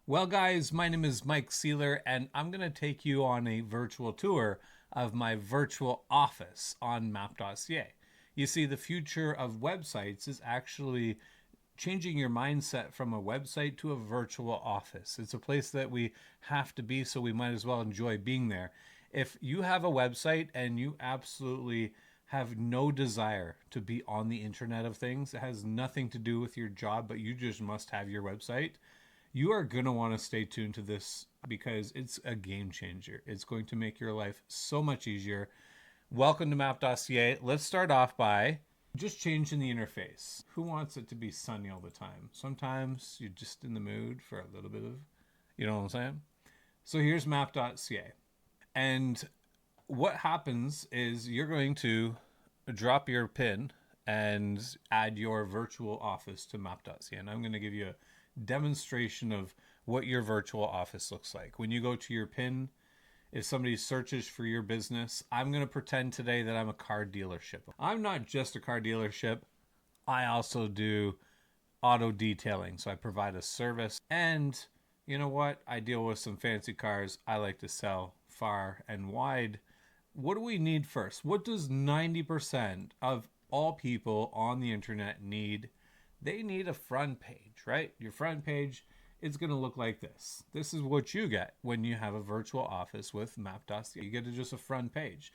Well, guys, my name is Mike Seeler, and I'm going to take you on a virtual tour of my virtual office on Map.ca. You see, the future of websites is actually changing your mindset from a website to a virtual office. It's a place that we have to be, so we might as well enjoy being there. If you have a website and you absolutely have no desire to be on the Internet of Things, it has nothing to do with your job, but you just must have your website, you are going to want to stay tuned to this because it's a game changer. It's going to make your life so much easier. Welcome to Map.ca. Let's start off by just changing the interface. Who wants it to be sunny all the time? Sometimes you're just in the mood for a little bit of, you know what I'm saying? So here's Map.ca. And what happens is you're going to drop your pin and add your virtual office to Map.ca. And I'm going to give you a demonstration of what your virtual office looks like. When you go to your pin, if somebody searches for your business, I'm going to pretend today that I'm a car dealership. I'm not just a car dealership. I also do auto detailing. So I provide a service. And you know what? I deal with some fancy cars. I like to sell far and wide. What do we need first? What does 90% of all people on the internet need? They need a front page, right? Your front page is going to look like this. This is what you get when you have a virtual office with Map.ca. You get just a front page.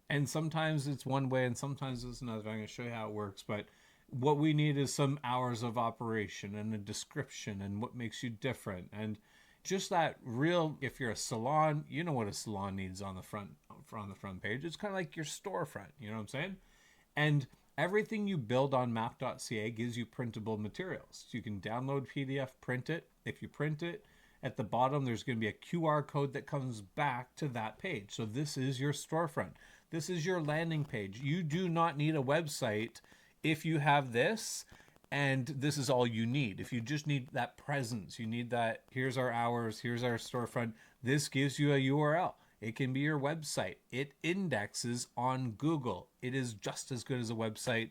And sometimes it's one way and sometimes it's another. I'm going to show you how it works. But what we need is some hours of operation and a description and what makes you different. And just that real, if you're a salon, you know what a salon needs on the front page. It's kind of like your storefront, you know what I'm saying? And everything you build on Map.ca gives you printable materials. You can download PDF, print it. If you print it, at the bottom, there's going to be a QR code that comes back to that page. So this is your storefront. This is your landing page. You do not need a website if you have this, and this is all you need. If you just need that presence, you need that, here's our hours, here's our storefront. This gives you a URL. It can be your website. It indexes on Google. It is just as good as a website.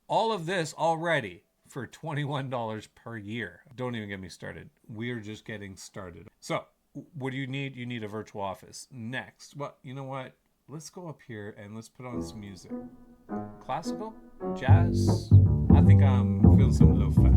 All of this already for $21 per year. Don't even get me started. We're just getting started. So what do you need? You need a virtual office. Next, well, you know what? Let's go up here and let's put on some music. Classical? Jazz? I think I'm feeling some lo-fi.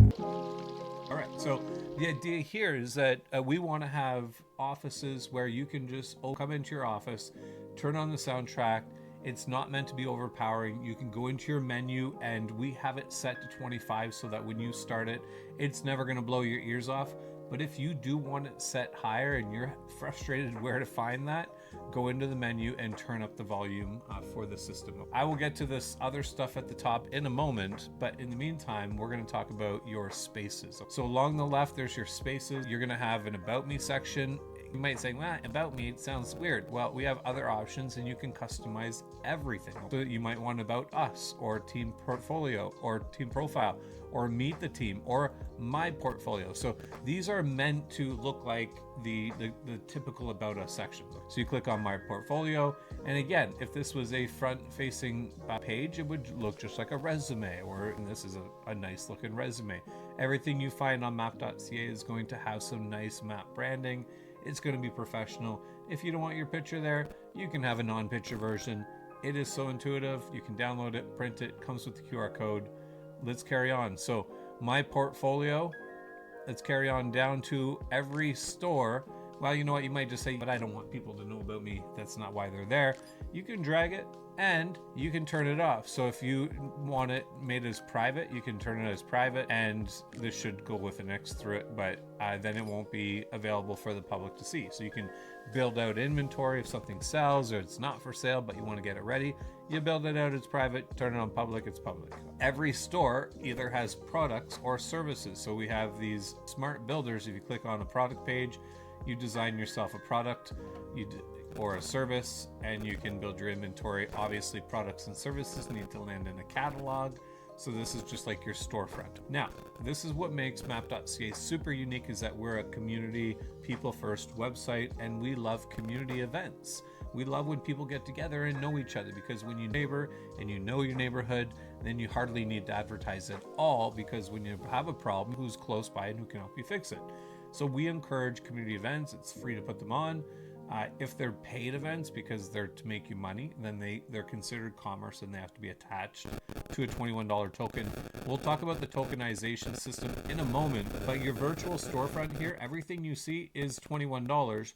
All right, so the idea here is that we want to have offices where you can just come into your office, turn on the soundtrack. It's not meant to be overpowering. You can go into your menu and we have it set to 25 so that when you start it, it's never going to blow your ears off. But if you do want it set higher and you're frustrated where to find that, go into the menu and turn up the volume for the system. I will get to this other stuff at the top in a moment, but in the meantime, we're going to talk about your spaces. So along the left, there's your spaces. You're going to have an About Me section. You might say, well, About Me, it sounds weird. Well, we have other options and you can customize everything. So you might want About Us or Team Portfolio or Team Profile or Meet the Team or My Portfolio. So these are meant to look like the typical About Us sections. So you click on My Portfolio. And again, if this was a front-facing page, it would look just like a resume, and this is a nice looking resume. Everything you find on Map.ca is going to have some nice map branding. It's going to be professional. If you don't want your picture there, you can have a non-picture version. It is so intuitive. You can download it, print it, comes with the QR code. Let's carry on. So My Portfolio, let's carry on down to every store. Well, you know what? You might just say, but I don't want people to know about me. That's not why they're there. You can drag it and you can turn it off. So if you want it made as private, you can turn it as private, and this should go with an X through it, but then it won't be available for the public to see. So you can build out inventory if something sells or it's not for sale, but you want to get it ready. You build it out, it's private, turn it on public, it's public. Every store either has products or services. So we have these smart builders. If you click on a product page, you design yourself a product or a service, and you can build your inventory. Obviously, products and services need to land in a catalog. So this is just like your storefront. Now, this is what makes Map.ca super unique, is that we're a community, people first website, and we love community events. We love when people get together and know each other, because when you neighbor and you know your neighborhood, then you hardly need to advertise at all, because when you have a problem, who's close by and who can help you fix it? So we encourage community events. It's free to put them on. If they're paid events because they're to make you money, then they're considered commerce and they have to be attached to a $21 token. We'll talk about the tokenization system in a moment, but your virtual storefront here, everything you see is $21.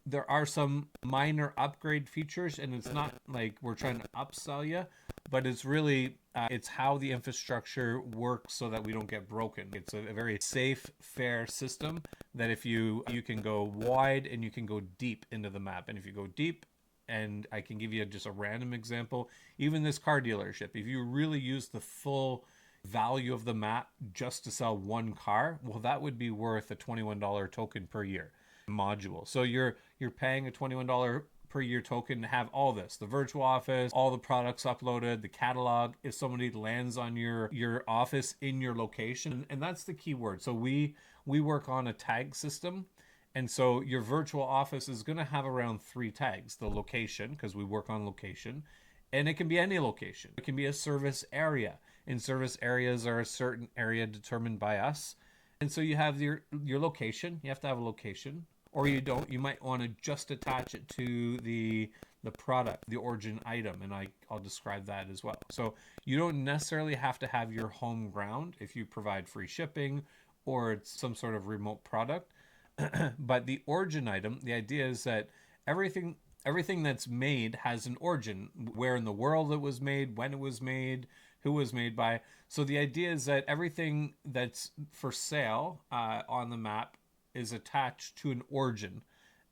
There are some minor upgrade features, and it's not like we're trying to upsell you, but it's really it's how the infrastructure works so that we don't get broken. It's a very safe, fair system that if you can go wide and you can go deep into the map. And if you go deep, and I can give you just a random example, even this car dealership, if you really use the full value of the map just to sell one car, well, that would be worth a $21 token per year module. So you're paying a $21 per year token to have all this, the virtual office, all the products uploaded, the catalog, if somebody lands on your office in your location. And that's the key word. So we work on a tag system. And so your virtual office is going to have around 3 tags: the location, because we work on location, and it can be any location. It can be a service area, and service areas are a certain area determined by us. And so you have your location. You have to have a location, or you don't. You might want to just attach it to the product, the origin item, and I'll describe that as well. So you don't necessarily have to have your home ground if you provide free shipping or it's some sort of remote product. But the origin item, the idea is that everything that's made has an origin, where in the world it was made, when it was made, who was made by. So the idea is that everything that's for sale on the map is attached to an origin,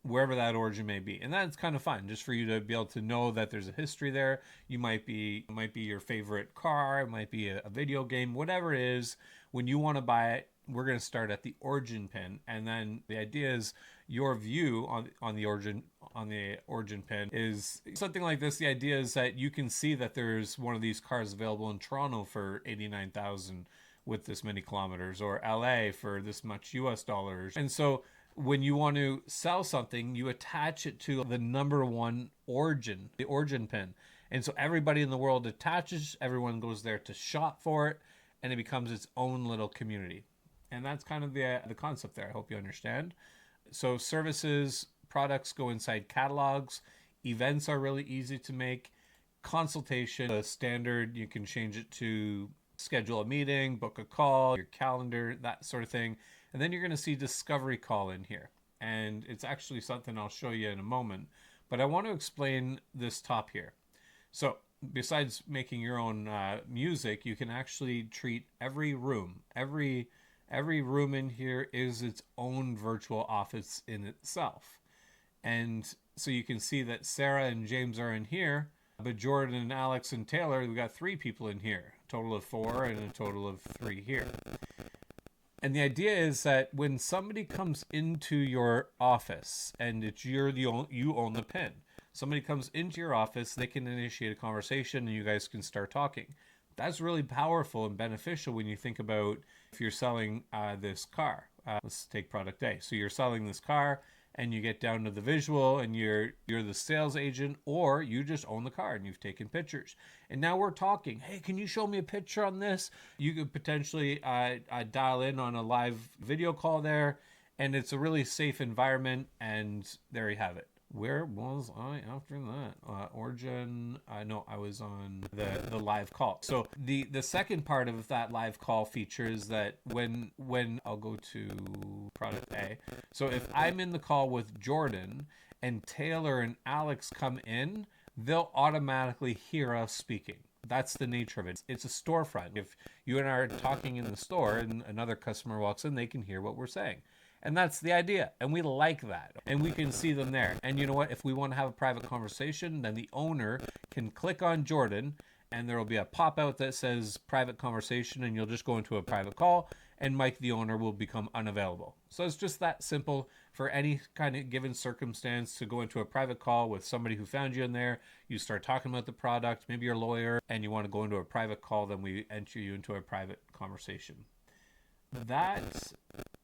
wherever that origin may be. And that's kind of fun, just for you to be able to know that there's a history there. It might be your favorite car, it might be a video game, whatever it is. When you want to buy it, we're going to start at the origin pin, and then the idea is your view on the origin pin is something like this. The idea is that you can see that there's one of these cars available in Toronto for $89,000 with this many kilometers, or LA for this much US dollars. And so when you want to sell something, you attach it to the number one origin, the origin pin. And so everybody in the world attaches, everyone goes there to shop for it, and it becomes its own little community. And that's kind of the concept there. I hope you understand. So services, products go inside catalogs. Events are really easy to make. Consultation, the standard, you can change it to schedule a meeting, book a call, your calendar, that sort of thing. And then you're going to see discovery call in here. And it's actually something I'll show you in a moment. But I want to explain this top here. So besides making your own music, you can actually treat every room, every room in here is its own virtual office in itself. And so you can see that Sarah and James are in here, but Jordan and Alex and Taylor, we've got 3 people in here, a total of 4 and a total of 3 here. And the idea is that when somebody comes into your office and you own the pin, somebody comes into your office, they can initiate a conversation and you guys can start talking. That's really powerful and beneficial when you think about if you're selling this car. Let's take product A. So you're selling this car and you get down to the visual and you're the sales agent, or you just own the car and you've taken pictures. And now we're talking, hey, can you show me a picture on this? You could potentially dial in on a live video call there, and it's a really safe environment, and there you have it. Where was I after that? Origin. No, I was on the live call. So the second part of that live call feature is that when I'll go to product A. So if I'm in the call with Jordan and Taylor and Alex come in, they'll automatically hear us speaking. That's the nature of it. It's a storefront. If you and I are talking in the store and another customer walks in, they can hear what we're saying. And that's the idea. And we like that. And we can see them there. And you know what? If we want to have a private conversation, then the owner can click on Jordan and there will be a pop out that says private conversation, and you'll just go into a private call and Mike, the owner, will become unavailable. So it's just that simple. For any kind of given circumstance to go into a private call with somebody who found you in there, you start talking about the product, maybe you're a lawyer and you want to go into a private call, then we enter you into a private conversation. That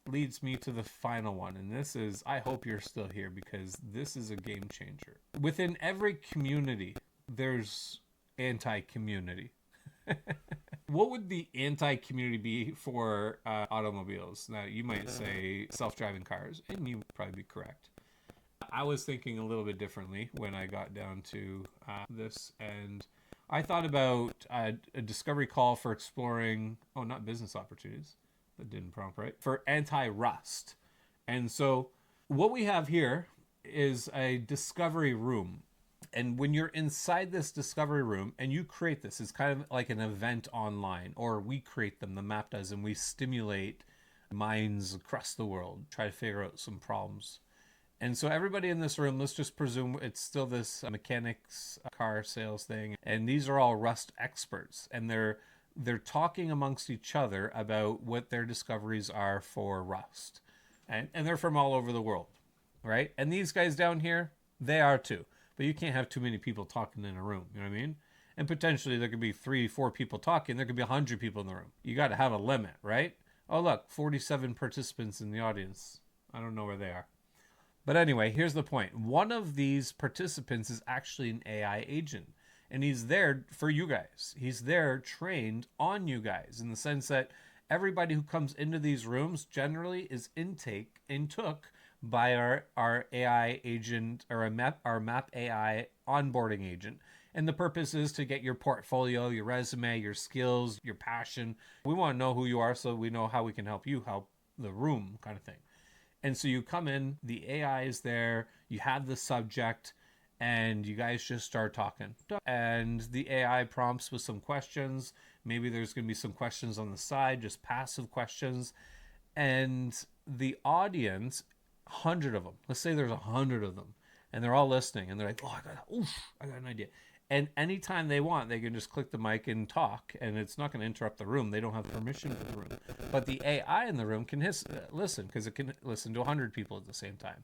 leads me to the final one, and this is, I hope you're still here because this is a game changer. Within every community, there's anti-community. What would the anti-community be for automobiles? Now, you might say self-driving cars, and you would probably be correct. I was thinking a little bit differently when I got down to this, and I thought about a discovery call for exploring, not business opportunities, that didn't prompt right, for anti-rust. And so what we have here is a discovery room. And when you're inside this discovery room and you create this, it's kind of like an event online, or we create them, the map does, and we stimulate minds across the world, try to figure out some problems. And so everybody in this room, let's just presume it's still this mechanics car sales thing, and these are all Rust experts, and they're talking amongst each other about what their discoveries are for Rust. And they're from all over the world, right? And these guys down here, they are too. But you can't have too many people talking in a room, you know what I mean? And potentially there could be 3-4 people talking, there could be 100 people in the room. You got to have a limit, right? Oh look, 47 participants in the audience. I don't know where they are. But anyway, here's the point. One of these participants is actually an AI agent. And he's there for you guys. He's there trained on you guys, in the sense that everybody who comes into these rooms generally is intook by our AI agent, or our Map AI onboarding agent. And the purpose is to get your portfolio, your resume, your skills, your passion. We want to know who you are so we know how we can help you help the room, kind of thing. And so you come in, the AI is there, you have the subject, and you guys just start talking. And the AI prompts with some questions. Maybe there's going to be some questions on the side, just passive questions. And the audience, 100 of them, let's say there's 100 of them, and they're all listening, and they're like, I got an idea. And anytime they want, they can just click the mic and talk, and it's not going to interrupt the room. They don't have permission for the room. But the AI in the room can listen, because it can listen to 100 people at the same time.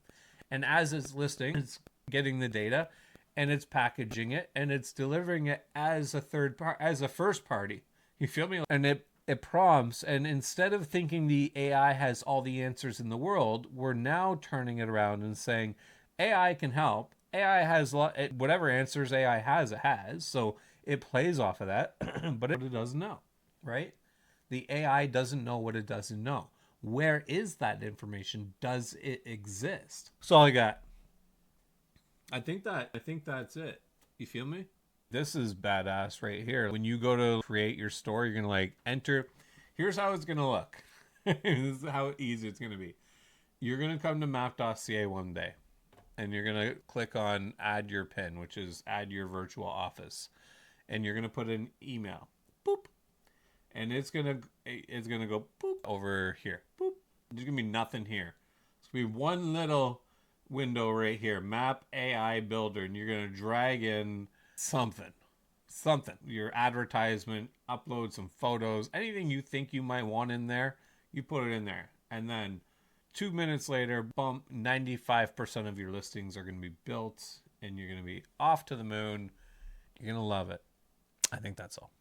And as it's listening, it's getting the data, and it's packaging it, and it's delivering it as a first party. You feel me? And it prompts, and instead of thinking the AI has all the answers in the world, we're now turning it around and saying, AI can help. AI has whatever answers AI has, it has. So it plays off of that, but it doesn't know, right? The AI doesn't know what it doesn't know. Where is that information? Does it exist? That's all I got. I think that's it. You feel me? This is badass right here. When you go to create your store, you're going to enter. Here's how it's going to look. This is how easy it's going to be. You're going to come to Map.ca one day, and you're going to click on add your PIN, which is add your virtual office. And you're going to put an email. Boop. And it's going to go boop over here. Boop. There's going to be nothing here. It's going to be one little window right here, Map AI Builder, and you're going to drag in something, your advertisement, upload some photos, anything you think you might want in there, you put it in there. And then 2 minutes later, bump, 95% of your listings are going to be built, and you're going to be off to the moon. You're going to love it. I think that's all.